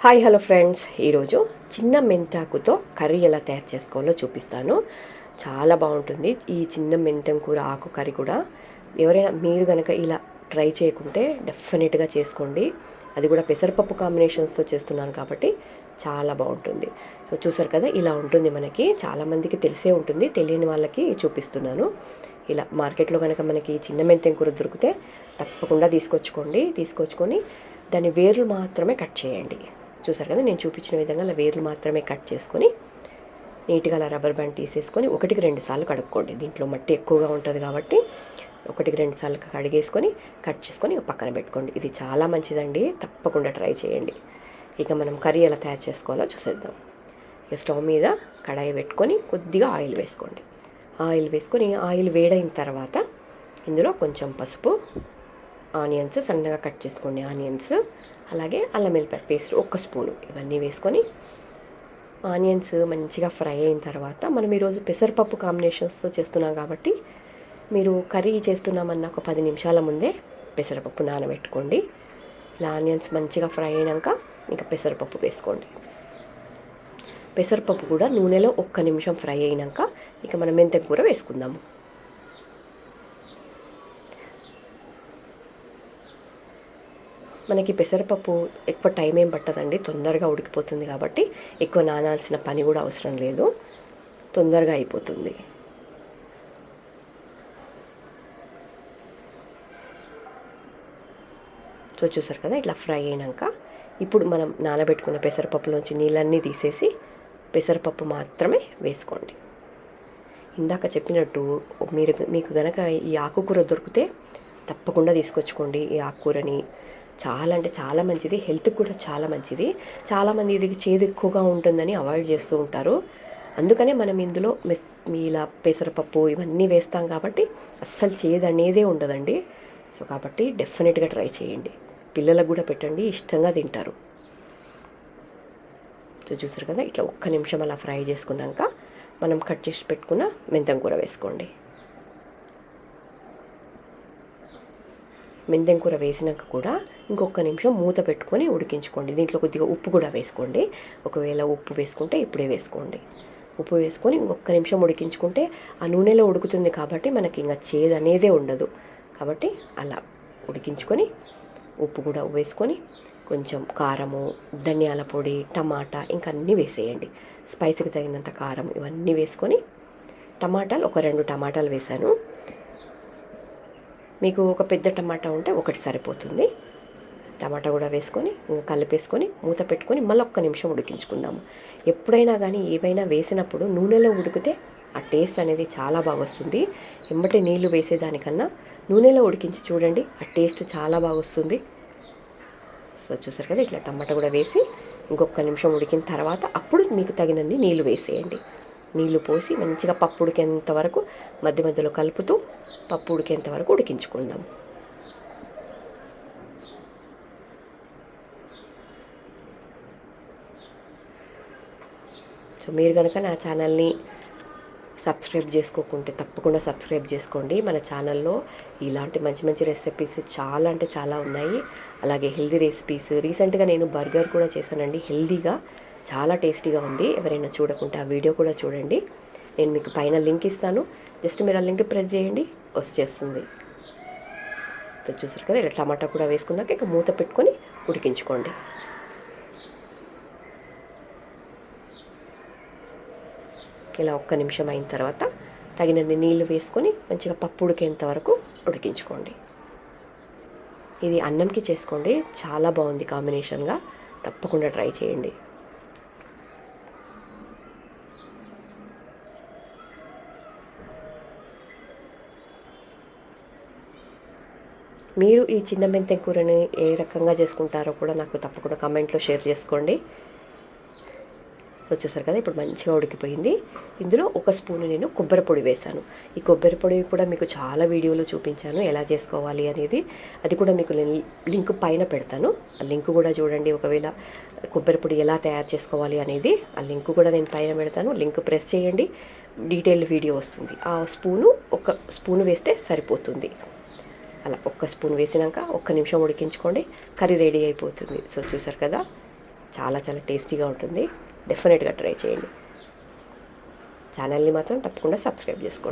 Hi hello friends, ఈరోజు చిన్న మెంతాకుతో curry ఎలా తయారు చేసుకోవాలో చూపిస్తాను. చాలా బాగుంటుంది ఈ చిన్న మెంతం కూర ఆకు కర్రీ కూడా. ఎవరైనా మీరు కనుక ఇలా ట్రై చేయకుంటే డెఫినెట్గా చేసుకోండి. అది కూడా పెసరపప్పు కాంబినేషన్స్తో చేస్తున్నాను కాబట్టి చాలా బాగుంటుంది. సో చూసారు కదా, ఇలా ఉంటుంది. మనకి చాలామందికి తెలిసే ఉంటుంది, తెలియని వాళ్ళకి చూపిస్తున్నాను. ఇలా మార్కెట్లో కనుక మనకి చిన్న మెంతం కూర దొరికితే తప్పకుండా తీసుకొచ్చుకొని దాని వేర్లు మాత్రమే కట్ చేయండి. చూసారు కదా, నేను చూపించిన విధంగా అలా వేర్లు మాత్రమే కట్ చేసుకొని నీట్గా అలా రబ్బర్ బ్యాండ్ తీసేసుకొని 1-2 సార్లు కడుక్కోండి. దీంట్లో మట్టి ఎక్కువగా ఉంటుంది కాబట్టి 1-2 సార్లు కడిగేసుకొని కట్ చేసుకొని పక్కన పెట్టుకోండి. ఇది చాలా మంచిదండి, తప్పకుండా ట్రై చేయండి. ఇక మనం కర్రీ ఎలా తయారు చేసుకోవాలో చూసేద్దాం. ఇక స్టవ్ మీద కడాయి పెట్టుకొని కొద్దిగా ఆయిల్ వేసుకోండి. ఆయిల్ వేడైన తర్వాత ఇందులో కొంచెం పసుపు, ఆనియన్స్ సన్నగా కట్ చేసుకోండి, ఆనియన్స్ అలాగే అల్లం వెల్లిపాయ పేస్ట్ 1 స్పూను ఇవన్నీ వేసుకొని ఆనియన్స్ మంచిగా ఫ్రై అయిన తర్వాత మనం ఈరోజు పెసరపప్పు కాంబినేషన్స్తో చేస్తున్నాం కాబట్టి మీరు కర్రీ చేస్తున్నామన్న ఒక 10 నిమిషాల ముందే పెసరపప్పు నానబెట్టుకోండి. ఇలా ఆనియన్స్ మంచిగా ఫ్రై అయినాక ఇంకా పెసరపప్పు వేసుకోండి. పెసరపప్పు కూడా నూనెలో 1 నిమిషం ఫ్రై అయినాక ఇక మనం మెంతం కూర వేసుకుందాము. మనకి పెసరపప్పు ఎక్కువ టైం ఏం పట్టదండి, తొందరగా ఉడికిపోతుంది కాబట్టి ఎక్కువ నానాల్సిన పని కూడా అవసరం లేదు, తొందరగా అయిపోతుంది. సో చూసారు కదా, ఇట్లా ఫ్రై అయినాక ఇప్పుడు మనం నానబెట్టుకున్న పెసరపప్పులోంచి నీళ్ళన్నీ తీసేసి పెసరపప్పు మాత్రమే వేసుకోండి. ఇందాక చెప్పినట్టు మీకు గనక ఈ ఆకుకూర దొరికితే తప్పకుండా తీసుకొచ్చుకోండి. ఈ ఆకుకూరని చాలా అంటే చాలా మంచిది, హెల్త్కి కూడా చాలా మంచిది. చాలామంది ఇది చేదు ఎక్కువగా ఉంటుందని అవాయిడ్ చేస్తూ ఉంటారు. అందుకనే మనం ఇందులో ఇలా పెసరపప్పు ఇవన్నీ వేస్తాం కాబట్టి అస్సలు చేదు అనేదే ఉండదండి. సో కాబట్టి డెఫినెట్గా ట్రై చేయండి, పిల్లలకు కూడా పెట్టండి, ఇష్టంగా తింటారు. సో చూసారు కదా, ఇట్లా 1 నిమిషం అలా ఫ్రై చేసుకున్నాక మనం కట్ చేసి పెట్టుకున్న మెంతం కూర వేసుకోండి. మెంతం కూర వేసినాక కూడా ఇంకొక నిమిషం మూత పెట్టుకొని ఉడికించుకోండి. దీంట్లో కొద్దిగా ఉప్పు కూడా వేసుకోండి. ఒకవేళ ఉప్పు వేసుకుంటే ఇప్పుడే వేసుకోండి. ఉప్పు వేసుకొని ఇంకొక నిమిషం ఉడికించుకుంటే ఆ నూనెలో ఉడుకుతుంది కాబట్టి మనకి ఇంకా చేదు అనేదే ఉండదు. కాబట్టి అలా ఉడికించుకొని ఉప్పు కూడా వేసుకొని కొంచెం కారము, ధనియాల పొడి, టమాటా ఇంకా అన్నీ వేసేయండి. స్పైసీకి తగినంత కారం ఇవన్నీ వేసుకొని టమాటాలు ఒక 2 టమాటాలు వేసాను. మీకు ఒక పెద్ద టమాటా ఉంటే 1 సరిపోతుంది. టమాటా కూడా వేసుకొని కలిపేసుకొని మూత పెట్టుకొని మళ్ళీ 1 నిమిషం ఉడికించుకుందాము. ఎప్పుడైనా కానీ ఏవైనా వేసినప్పుడు నూనెలో ఉడికితే ఆ టేస్ట్ అనేది చాలా బాగా వస్తుంది. ఎమ్మటే నీళ్లు వేసేదానికన్నా నూనెలో ఉడికించి చూడండి, ఆ టేస్ట్ చాలా బాగా వస్తుంది. సో చూసారు కదా, ఇట్లా టమాటా కూడా వేసి ఇంకొక నిమిషం ఉడికిన తర్వాత అప్పుడు మీకు తగినన్ని నీళ్లు వేసేయండి. నీళ్లు పోసి మంచిగా పప్పు ఉడికేంత వరకు మధ్య మధ్యలో కలుపుతూ పప్పు ఉడికేంత వరకు ఉడికించుకుందాం. సో మీరు కనుక నా ఛానల్ని సబ్స్క్రైబ్ చేసుకోకుంటే తప్పకుండా సబ్స్క్రైబ్ చేసుకోండి. మన ఛానల్లో ఇలాంటి మంచి మంచి రెసిపీస్ చాలా అంటే చాలా ఉన్నాయి. అలాగే హెల్దీ రెసిపీస్, రీసెంట్గా నేను బర్గర్ కూడా చేశానండి, హెల్దీగా చాలా టేస్టీగా ఉంది. ఎవరైనా చూడకుంటే ఆ వీడియో కూడా చూడండి. నేను మీకు పైన లింక్ ఇస్తాను, జస్ట్ మీరు ఆ లింక్ ప్రెస్ చేయండి, వచ్చేస్తుంది. సో చూసారు కదా, ఇలా టమాటా కూడా వేసుకున్నాక ఇక మూత పెట్టుకొని ఉడికించుకోండి. ఇలా 1 నిమిషం అయిన తర్వాత తగినన్ని నీళ్లు వేసుకొని మంచిగా పప్పు ఉడికేంత వరకు ఉడికించుకోండి. ఇది అన్నంకి చేసుకోండి, చాలా బాగుంది కాంబినేషన్గా, తప్పకుండా ట్రై చేయండి. మీరు ఈ చిన్న మెంతం కూరని ఏ రకంగా చేసుకుంటారో కూడా నాకు తప్పకుండా కామెంట్లో షేర్ చేసుకోండి. వచ్చేసారు కదా, ఇప్పుడు మంచిగా ఉడికిపోయింది. ఇందులో 1 స్పూను నేను కొబ్బరి పొడి వేశాను. ఈ కొబ్బరి పొడి కూడా మీకు చాలా వీడియోలో చూపించాను ఎలా చేసుకోవాలి అనేది. అది కూడా మీకు లింక్ పైన పెడతాను, ఆ లింక్ కూడా చూడండి. ఒకవేళ కొబ్బరి పొడి ఎలా తయారు చేసుకోవాలి అనేది ఆ లింక్ కూడా నేను పైన పెడతాను. లింక్ ప్రెస్ చేయండి, డీటెయిల్డ్ వీడియో వస్తుంది. ఆ స్పూను 1 స్పూను వేస్తే సరిపోతుంది. అలా 1 స్పూన్ వేసినాక 1 నిమిషం ఉడికించుకోండి, కర్రీ రెడీ అయిపోతుంది. సో చూసారు కదా, చాలా చాలా టేస్టీగా ఉంటుంది. డెఫినెట్గా ట్రై చేయండి. ఛానల్ని మాత్రం తప్పకుండా సబ్స్క్రైబ్ చేసుకోండి.